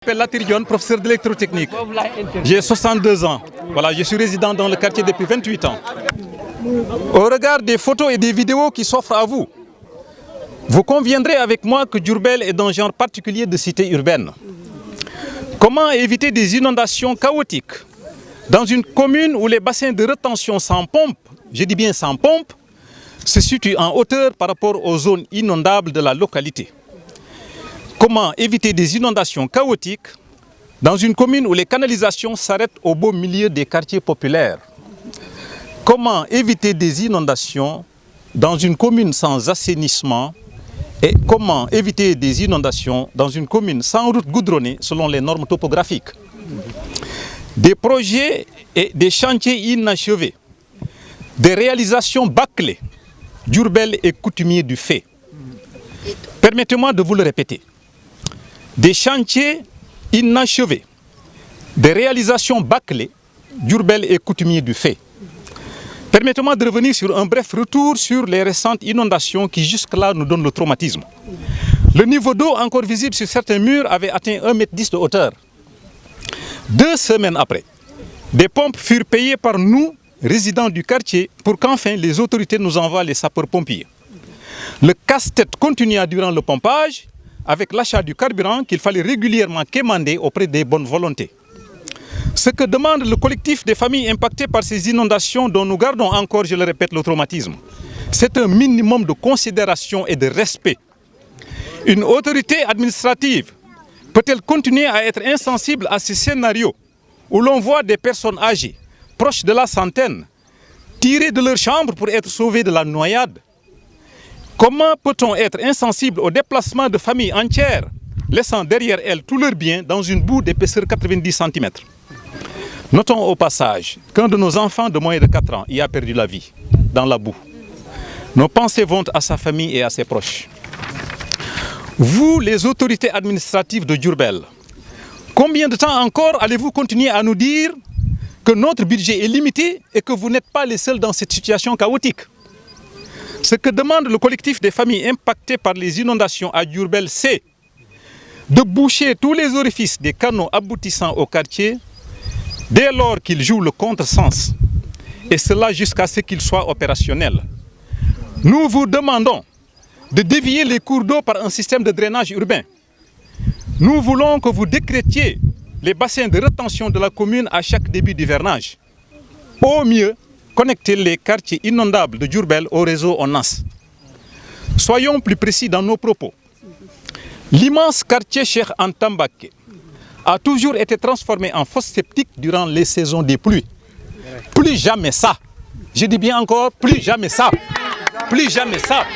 Je m'appelle Latirion, professeur d'électrotechnique. J'ai 62 ans. Voilà, je suis résident dans le quartier depuis 28 ans. Au regard des photos et des vidéos qui s'offrent à vous, vous conviendrez avec moi que Diourbel est dans un genre particulier de cité urbaine. Comment éviter des inondations chaotiques dans une commune où les bassins de rétention sans pompe, je dis bien sans pompe, se situent en hauteur par rapport aux zones inondables de la localité? Comment éviter des inondations chaotiques dans une commune où les canalisations s'arrêtent au beau milieu des quartiers populaires? Comment éviter des inondations dans une commune sans assainissement? Et comment éviter des inondations dans une commune sans route goudronnée selon les normes topographiques? Des projets et des chantiers inachevés, des réalisations bâclées, Diourbel est coutumier du fait. Permettez-moi de vous le répéter. Des chantiers inachevés, des réalisations bâclées, Diourbel est coutumier du fait. Permettez-moi de revenir sur un bref retour sur les récentes inondations qui jusque-là nous donnent le traumatisme. Le niveau d'eau encore visible sur certains murs avait atteint 1,10 m de hauteur. 2 semaines après, des pompes furent payées par nous, résidents du quartier, pour qu'enfin les autorités nous envoient les sapeurs-pompiers. Le casse-tête continua durant le pompage, avec l'achat du carburant qu'il fallait régulièrement quémander auprès des bonnes volontés. Ce que demande le collectif des familles impactées par ces inondations dont nous gardons encore, je le répète, le traumatisme, c'est un minimum de considération et de respect. Une autorité administrative peut-elle continuer à être insensible à ces scénarios où l'on voit des personnes âgées, proches de la centaine, tirées de leur chambre pour être sauvées de la noyade? Comment peut-on être insensible au déplacement de familles entières, laissant derrière elles tous leurs biens dans une boue d'épaisseur 90 cm? Notons au passage qu'un de nos enfants de moins de 4 ans y a perdu la vie, dans la boue. Nos pensées vont à sa famille et à ses proches. Vous, les autorités administratives de Diourbel, combien de temps encore allez-vous continuer à nous dire que notre budget est limité et que vous n'êtes pas les seuls dans cette situation chaotique? Ce que demande le collectif des familles impactées par les inondations à Diourbel, c'est de boucher tous les orifices des canaux aboutissant au quartier dès lors qu'ils jouent le contresens, et cela jusqu'à ce qu'ils soient opérationnels. Nous vous demandons de dévier les cours d'eau par un système de drainage urbain. Nous voulons que vous décrétiez les bassins de rétention de la commune à chaque début d'hivernage. Au mieux, connecter les quartiers inondables de Diourbel au réseau ONAS. Soyons plus précis dans nos propos. L'immense quartier Cheikh Anta Mbacké a toujours été transformé en fosse septique durant les saisons des pluies. Plus jamais ça. Je dis bien encore, plus jamais ça. Plus jamais ça.